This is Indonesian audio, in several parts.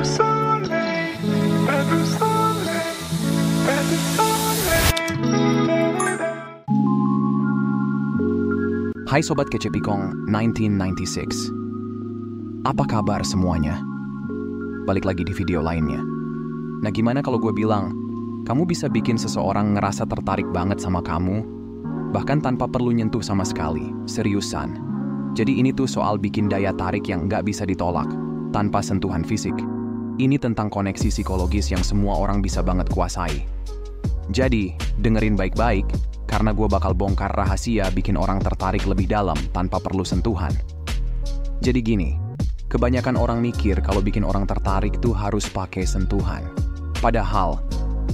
soleil, pas de soleil, pas de soleil. Hai Sobat Kece Pikong 1996. Apa kabar semuanya? Balik lagi di video lainnya. Nah, gimana kalau gue bilang, kamu bisa bikin seseorang ngerasa tertarik banget sama kamu, bahkan tanpa perlu nyentuh sama sekali, seriusan. Jadi ini tuh soal bikin daya tarik yang nggak bisa ditolak, tanpa sentuhan fisik. Ini tentang koneksi psikologis yang semua orang bisa banget kuasai. Jadi, dengerin baik-baik, karena gue bakal bongkar rahasia bikin orang tertarik lebih dalam tanpa perlu sentuhan. Jadi gini, kebanyakan orang mikir kalau bikin orang tertarik itu harus pakai sentuhan. Padahal,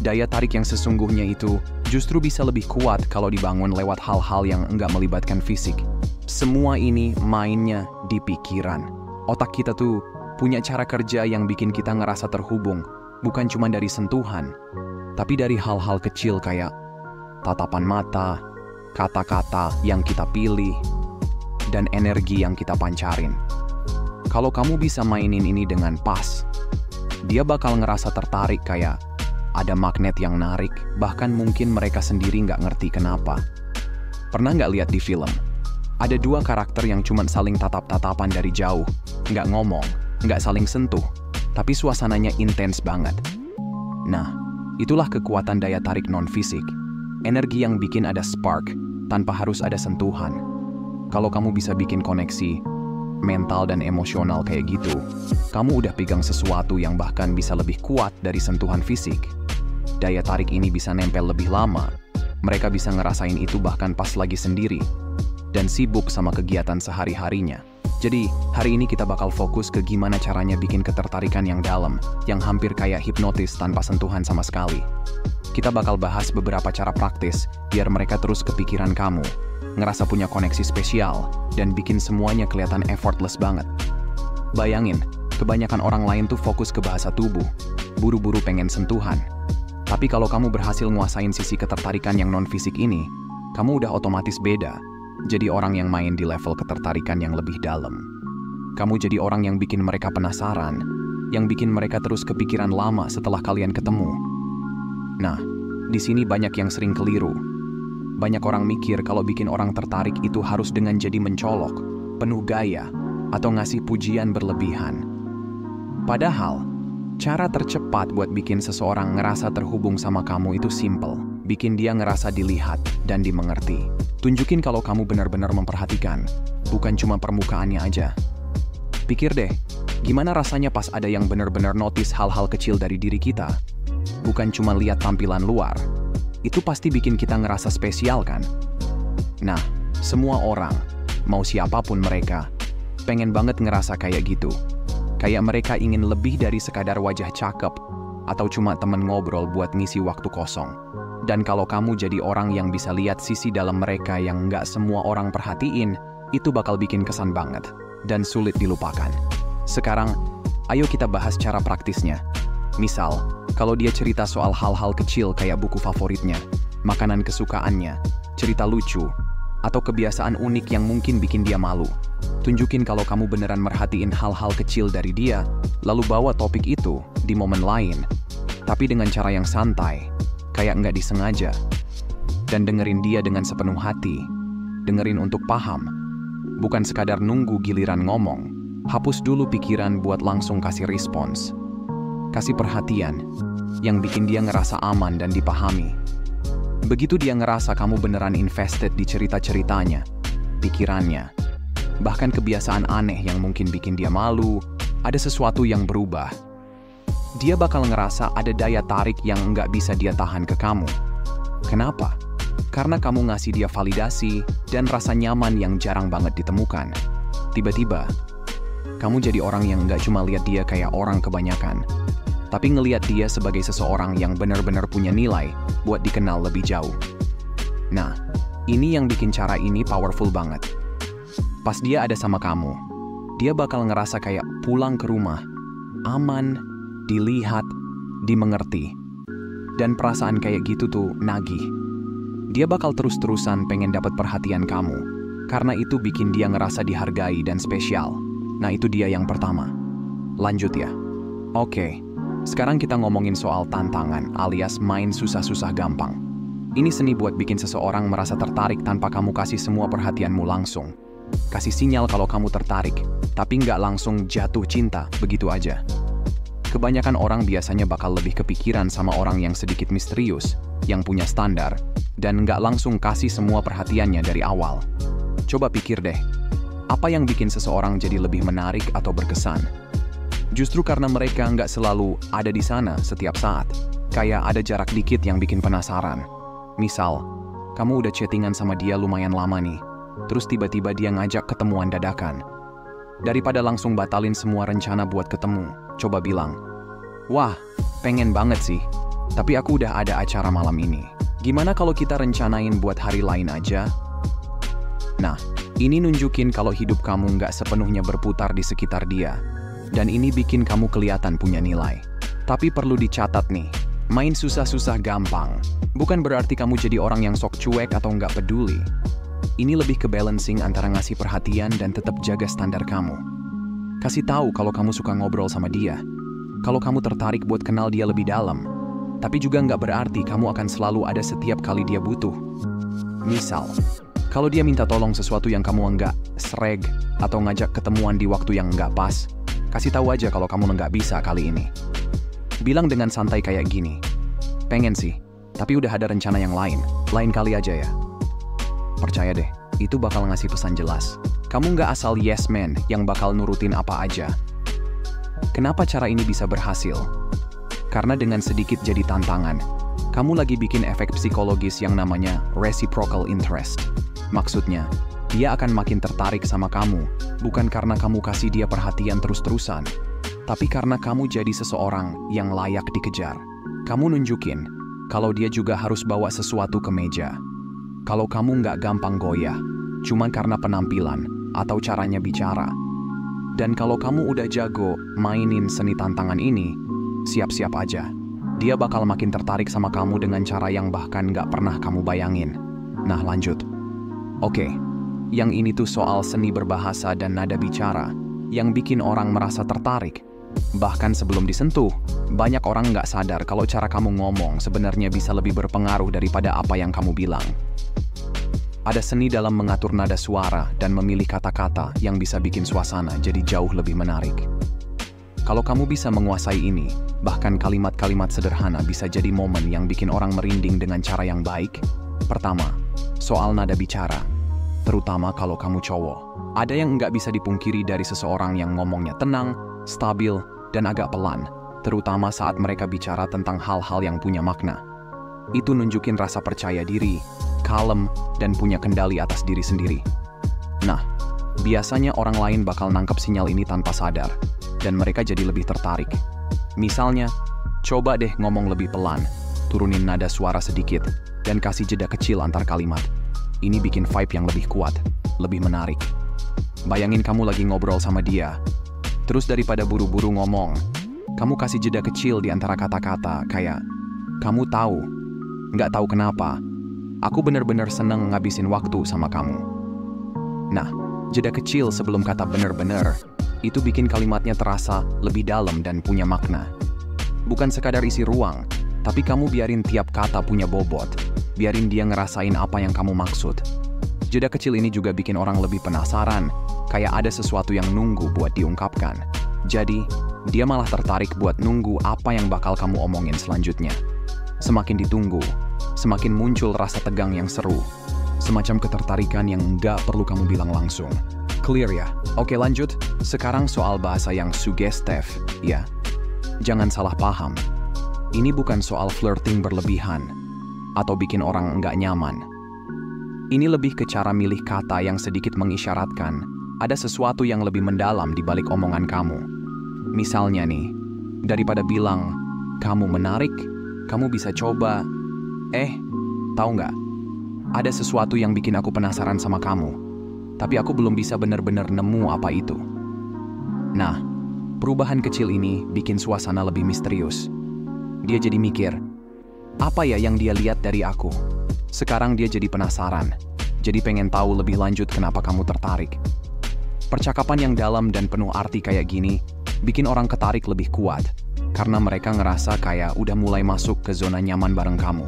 daya tarik yang sesungguhnya itu justru bisa lebih kuat kalau dibangun lewat hal-hal yang enggak melibatkan fisik. Semua ini mainnya di pikiran. Otak kita tuh punya cara kerja yang bikin kita ngerasa terhubung, bukan cuma dari sentuhan, tapi dari hal-hal kecil kayak tatapan mata, kata-kata yang kita pilih, dan energi yang kita pancarin. Kalau kamu bisa mainin ini dengan pas, dia bakal ngerasa tertarik kayak ada magnet yang narik, bahkan mungkin mereka sendiri nggak ngerti kenapa. Pernah nggak lihat di film? Ada dua karakter yang cuma saling tatap-tatapan dari jauh, nggak ngomong, nggak saling sentuh, tapi suasananya intens banget. Nah, itulah kekuatan daya tarik non-fisik. Energi yang bikin ada spark, tanpa harus ada sentuhan. Kalau kamu bisa bikin koneksi mental dan emosional kayak gitu, kamu udah pegang sesuatu yang bahkan bisa lebih kuat dari sentuhan fisik. Daya tarik ini bisa nempel lebih lama. Mereka bisa ngerasain itu bahkan pas lagi sendiri dan sibuk sama kegiatan sehari-harinya. Jadi, hari ini kita bakal fokus ke gimana caranya bikin ketertarikan yang dalam, yang hampir kayak hipnotis tanpa sentuhan sama sekali. Kita bakal bahas beberapa cara praktis biar mereka terus kepikiran kamu, ngerasa punya koneksi spesial, dan bikin semuanya kelihatan effortless banget. Bayangin, kebanyakan orang lain tuh fokus ke bahasa tubuh, buru-buru pengen sentuhan. Tapi kalau kamu berhasil nguasain sisi ketertarikan yang non-fisik ini, kamu udah otomatis beda. Jadi orang yang main di level ketertarikan yang lebih dalam. Kamu jadi orang yang bikin mereka penasaran, yang bikin mereka terus kepikiran lama setelah kalian ketemu. Nah, di sini banyak yang sering keliru. Banyak orang mikir kalau bikin orang tertarik itu harus dengan jadi mencolok, penuh gaya, atau ngasih pujian berlebihan. Padahal, cara tercepat buat bikin seseorang ngerasa terhubung sama kamu itu simple. Bikin dia ngerasa dilihat dan dimengerti. Tunjukin kalau kamu benar-benar memperhatikan, bukan cuma permukaannya aja. Pikir deh, gimana rasanya pas ada yang benar-benar notice hal-hal kecil dari diri kita? Bukan cuma lihat tampilan luar. Itu pasti bikin kita ngerasa spesial kan? Nah, semua orang, mau siapapun mereka, pengen banget ngerasa kayak gitu. Kayak mereka ingin lebih dari sekadar wajah cakep, atau cuma temen ngobrol buat ngisi waktu kosong. Dan kalau kamu jadi orang yang bisa lihat sisi dalam mereka yang nggak semua orang perhatiin, itu bakal bikin kesan banget dan sulit dilupakan. Sekarang, ayo kita bahas cara praktisnya. Misal, kalau dia cerita soal hal-hal kecil kayak buku favoritnya, makanan kesukaannya, cerita lucu, atau kebiasaan unik yang mungkin bikin dia malu. Tunjukin kalau kamu beneran merhatiin hal-hal kecil dari dia, lalu bawa topik itu di momen lain, tapi dengan cara yang santai, kayak nggak disengaja. Dan dengerin dia dengan sepenuh hati. Dengerin untuk paham. Bukan sekadar nunggu giliran ngomong. Hapus dulu pikiran buat langsung kasih respons. Kasih perhatian yang bikin dia ngerasa aman dan dipahami. Begitu dia ngerasa kamu beneran invested di cerita-ceritanya, pikirannya, bahkan kebiasaan aneh yang mungkin bikin dia malu, ada sesuatu yang berubah. Dia bakal ngerasa ada daya tarik yang nggak bisa dia tahan ke kamu. Kenapa? Karena kamu ngasih dia validasi dan rasa nyaman yang jarang banget ditemukan. Tiba-tiba, kamu jadi orang yang nggak cuma lihat dia kayak orang kebanyakan, tapi ngelihat dia sebagai seseorang yang benar-benar punya nilai buat dikenal lebih jauh. Nah, ini yang bikin cara ini powerful banget. Pas dia ada sama kamu, dia bakal ngerasa kayak pulang ke rumah, aman, dilihat, dimengerti. Dan perasaan kayak gitu tuh nagih. Dia bakal terus-terusan pengen dapat perhatian kamu, karena itu bikin dia ngerasa dihargai dan spesial. Nah, itu dia yang pertama. Lanjut ya. Oke, sekarang kita ngomongin soal tantangan alias main susah-susah gampang. Ini seni buat bikin seseorang merasa tertarik tanpa kamu kasih semua perhatianmu langsung. Kasih sinyal kalau kamu tertarik, tapi nggak langsung jatuh cinta begitu aja. Kebanyakan orang biasanya bakal lebih kepikiran sama orang yang sedikit misterius, yang punya standar, dan nggak langsung kasih semua perhatiannya dari awal. Coba pikir deh, apa yang bikin seseorang jadi lebih menarik atau berkesan? Justru karena mereka nggak selalu ada di sana setiap saat. Kayak ada jarak dikit yang bikin penasaran. Misal, kamu udah chattingan sama dia lumayan lama nih, terus tiba-tiba dia ngajak ketemuan dadakan. Daripada langsung batalin semua rencana buat ketemu, coba bilang, "Wah, pengen banget sih, tapi aku udah ada acara malam ini. Gimana kalau kita rencanain buat hari lain aja?" Nah, ini nunjukin kalau hidup kamu nggak sepenuhnya berputar di sekitar dia. Dan ini bikin kamu kelihatan punya nilai. Tapi perlu dicatat nih, main susah-susah gampang bukan berarti kamu jadi orang yang sok cuek atau nggak peduli. Ini lebih ke balancing antara ngasih perhatian dan tetap jaga standar kamu. Kasih tahu kalau kamu suka ngobrol sama dia, kalau kamu tertarik buat kenal dia lebih dalam. Tapi juga nggak berarti kamu akan selalu ada setiap kali dia butuh. Misal, kalau dia minta tolong sesuatu yang kamu enggak sreg atau ngajak ketemuan di waktu yang enggak pas, kasih tahu aja kalau kamu nggak bisa kali ini. Bilang dengan santai kayak gini, "Pengen sih, tapi udah ada rencana yang lain kali aja ya." Percaya deh, itu bakal ngasih pesan jelas. Kamu nggak asal yes man yang bakal nurutin apa aja. Kenapa cara ini bisa berhasil? Karena dengan sedikit jadi tantangan, kamu lagi bikin efek psikologis yang namanya reciprocal interest. Maksudnya, dia akan makin tertarik sama kamu, bukan karena kamu kasih dia perhatian terus-terusan, tapi karena kamu jadi seseorang yang layak dikejar. Kamu nunjukin kalau dia juga harus bawa sesuatu ke meja. Kalau kamu nggak gampang goyah, cuman karena penampilan atau caranya bicara. Dan kalau kamu udah jago mainin seni tantangan ini, siap-siap aja. Dia bakal makin tertarik sama kamu dengan cara yang bahkan nggak pernah kamu bayangin. Nah, lanjut. Oke, yang ini tuh soal seni berbahasa dan nada bicara yang bikin orang merasa tertarik. Bahkan sebelum disentuh, banyak orang nggak sadar kalau cara kamu ngomong sebenarnya bisa lebih berpengaruh daripada apa yang kamu bilang. Ada seni dalam mengatur nada suara dan memilih kata-kata yang bisa bikin suasana jadi jauh lebih menarik. Kalau kamu bisa menguasai ini, bahkan kalimat-kalimat sederhana bisa jadi momen yang bikin orang merinding dengan cara yang baik. Pertama, soal nada bicara. Terutama kalau kamu cowok. Ada yang nggak bisa dipungkiri dari seseorang yang ngomongnya tenang, stabil, dan agak pelan. Terutama saat mereka bicara tentang hal-hal yang punya makna. Itu nunjukin rasa percaya diri, kalem, dan punya kendali atas diri sendiri. Nah, biasanya orang lain bakal nangkep sinyal ini tanpa sadar, dan mereka jadi lebih tertarik. Misalnya, coba deh ngomong lebih pelan, turunin nada suara sedikit, dan kasih jeda kecil antar kalimat. Ini bikin vibe yang lebih kuat, lebih menarik. Bayangin kamu lagi ngobrol sama dia, terus daripada buru-buru ngomong, kamu kasih jeda kecil di antara kata-kata kayak, "Kamu tahu, nggak tahu kenapa, aku bener-bener seneng ngabisin waktu sama kamu." Nah, jeda kecil sebelum kata bener-bener, itu bikin kalimatnya terasa lebih dalam dan punya makna. Bukan sekadar isi ruang, tapi kamu biarin tiap kata punya bobot. Biarin dia ngerasain apa yang kamu maksud. Jeda kecil ini juga bikin orang lebih penasaran, kayak ada sesuatu yang nunggu buat diungkapkan. Jadi, dia malah tertarik buat nunggu apa yang bakal kamu omongin selanjutnya. Semakin ditunggu, semakin muncul rasa tegang yang seru. Semacam ketertarikan yang nggak perlu kamu bilang langsung. Clear ya? Oke, lanjut. Sekarang soal bahasa yang sugestif, ya. Jangan salah paham. Ini bukan soal flirting berlebihan atau bikin orang nggak nyaman. Ini lebih ke cara milih kata yang sedikit mengisyaratkan ada sesuatu yang lebih mendalam di balik omongan kamu. Misalnya nih, daripada bilang, "Kamu menarik, kamu bisa coba. Tahu nggak? Ada sesuatu yang bikin aku penasaran sama kamu, tapi aku belum bisa benar-benar nemu apa itu." Nah, perubahan kecil ini bikin suasana lebih misterius. Dia jadi mikir, apa ya yang dia lihat dari aku? Sekarang dia jadi penasaran, jadi pengen tahu lebih lanjut kenapa kamu tertarik. Percakapan yang dalam dan penuh arti kayak gini bikin orang ketarik lebih kuat. karena mereka ngerasa kayak udah mulai masuk ke zona nyaman bareng kamu.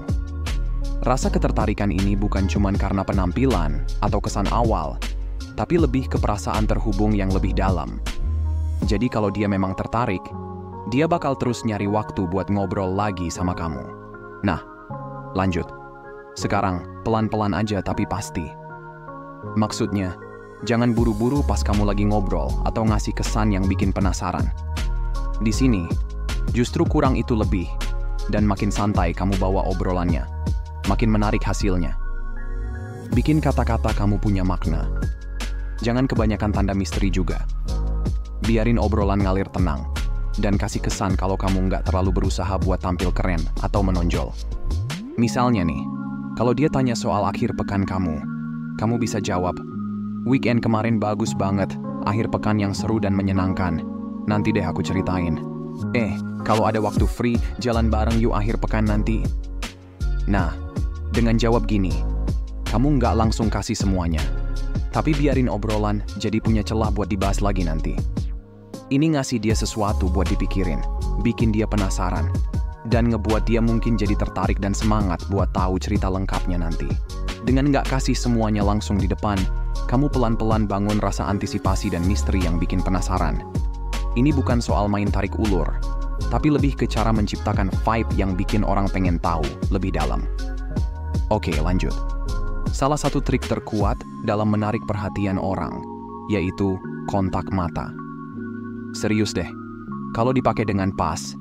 Rasa ketertarikan ini bukan cuma karena penampilan atau kesan awal, tapi lebih ke perasaan terhubung yang lebih dalam. Jadi kalau dia memang tertarik, dia bakal terus nyari waktu buat ngobrol lagi sama kamu. Nah, lanjut. Sekarang, pelan-pelan aja tapi pasti. Maksudnya, jangan buru-buru pas kamu lagi ngobrol atau ngasih kesan yang bikin penasaran. Di sini, justru kurang itu lebih, dan makin santai kamu bawa obrolannya, makin menarik hasilnya. Bikin kata-kata kamu punya makna. Jangan kebanyakan tanda misteri juga. Biarin obrolan ngalir tenang, dan kasih kesan kalau kamu nggak terlalu berusaha buat tampil keren atau menonjol. Misalnya nih, kalau dia tanya soal akhir pekan kamu bisa jawab, "Weekend kemarin bagus banget, akhir pekan yang seru dan menyenangkan. Nanti deh aku ceritain. Kalau ada waktu free, jalan bareng yuk akhir pekan nanti." Nah, dengan jawab gini, kamu nggak langsung kasih semuanya, tapi biarin obrolan jadi punya celah buat dibahas lagi nanti. Ini ngasih dia sesuatu buat dipikirin, bikin dia penasaran, dan ngebuat dia mungkin jadi tertarik dan semangat buat tahu cerita lengkapnya nanti. Dengan nggak kasih semuanya langsung di depan, kamu pelan-pelan bangun rasa antisipasi dan misteri yang bikin penasaran. Ini bukan soal main tarik ulur, tapi lebih ke cara menciptakan vibe yang bikin orang pengen tahu lebih dalam. Oke, lanjut. Salah satu trik terkuat dalam menarik perhatian orang, yaitu kontak mata. Serius deh, kalau dipakai dengan pas,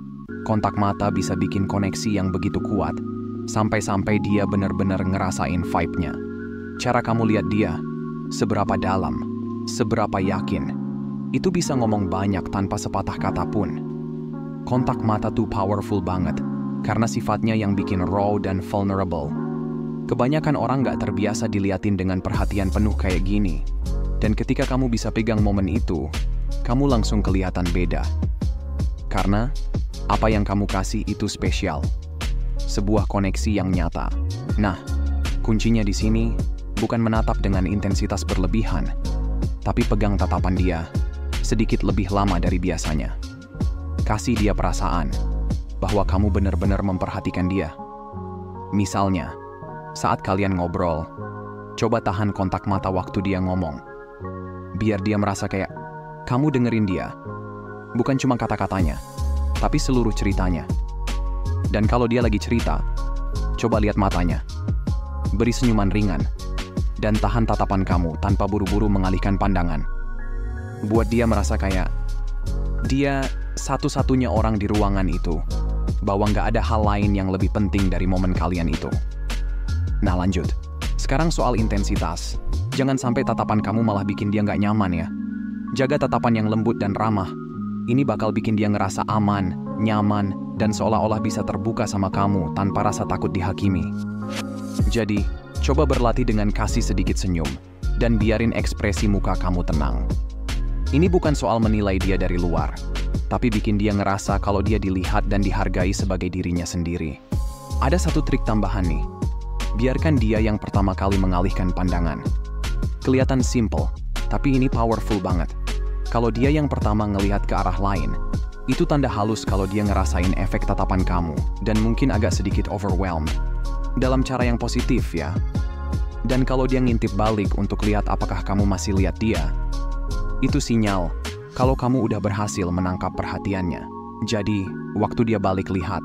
kontak mata bisa bikin koneksi yang begitu kuat, sampai-sampai dia benar-benar ngerasain vibe-nya. Cara kamu lihat dia, seberapa dalam, seberapa yakin, itu bisa ngomong banyak tanpa sepatah kata pun. Kontak mata tuh powerful banget, karena sifatnya yang bikin raw dan vulnerable. Kebanyakan orang nggak terbiasa diliatin dengan perhatian penuh kayak gini, dan ketika kamu bisa pegang momen itu, kamu langsung kelihatan beda. Karena apa yang kamu kasih itu spesial, sebuah koneksi yang nyata. Nah, kuncinya di sini bukan menatap dengan intensitas berlebihan, tapi pegang tatapan dia sedikit lebih lama dari biasanya. Kasih dia perasaan bahwa kamu benar-benar memperhatikan dia. Misalnya, saat kalian ngobrol, coba tahan kontak mata waktu dia ngomong. Biar dia merasa kayak kamu dengerin dia, bukan cuma kata-katanya, tapi seluruh ceritanya. Dan kalau dia lagi cerita, coba lihat matanya. Beri senyuman ringan, dan tahan tatapan kamu tanpa buru-buru mengalihkan pandangan. Buat dia merasa kayak dia satu-satunya orang di ruangan itu, bahwa nggak ada hal lain yang lebih penting dari momen kalian itu. Nah, lanjut. Sekarang soal intensitas. Jangan sampai tatapan kamu malah bikin dia nggak nyaman ya. Jaga tatapan yang lembut dan ramah. Ini bakal bikin dia ngerasa aman, nyaman, dan seolah-olah bisa terbuka sama kamu tanpa rasa takut dihakimi. Jadi, coba berlatih dengan kasih sedikit senyum, dan biarin ekspresi muka kamu tenang. Ini bukan soal menilai dia dari luar, tapi bikin dia ngerasa kalau dia dilihat dan dihargai sebagai dirinya sendiri. Ada satu trik tambahan nih. Biarkan dia yang pertama kali mengalihkan pandangan. Kelihatan simple, tapi ini powerful banget. Kalau dia yang pertama ngelihat ke arah lain, itu tanda halus kalau dia ngerasain efek tatapan kamu dan mungkin agak sedikit overwhelmed. Dalam cara yang positif ya. Dan kalau dia ngintip balik untuk lihat apakah kamu masih lihat dia, itu sinyal kalau kamu udah berhasil menangkap perhatiannya. Jadi, waktu dia balik lihat,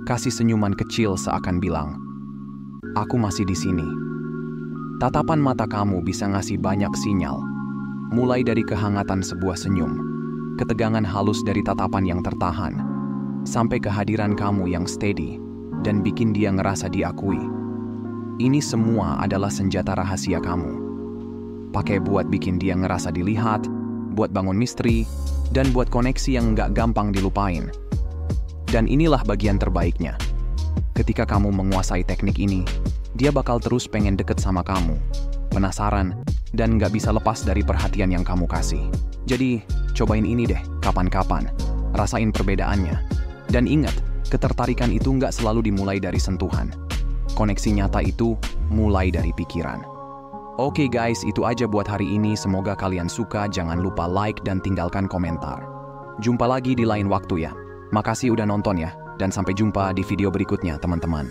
kasih senyuman kecil seakan bilang, "Aku masih di sini." Tatapan mata kamu bisa ngasih banyak sinyal. Mulai dari kehangatan sebuah senyum, ketegangan halus dari tatapan yang tertahan, sampai kehadiran kamu yang steady dan bikin dia ngerasa diakui. Ini semua adalah senjata rahasia kamu. Pakai buat bikin dia ngerasa dilihat, buat bangun misteri, dan buat koneksi yang nggak gampang dilupain. Dan inilah bagian terbaiknya. Ketika kamu menguasai teknik ini, dia bakal terus pengen deket sama kamu, penasaran, dan nggak bisa lepas dari perhatian yang kamu kasih. Jadi, cobain ini deh, kapan-kapan. Rasain perbedaannya. Dan ingat, ketertarikan itu nggak selalu dimulai dari sentuhan. Koneksi nyata itu mulai dari pikiran. Oke guys, itu aja buat hari ini. Semoga kalian suka. Jangan lupa like dan tinggalkan komentar. Jumpa lagi di lain waktu ya. Makasih udah nonton ya, dan sampai jumpa di video berikutnya teman-teman.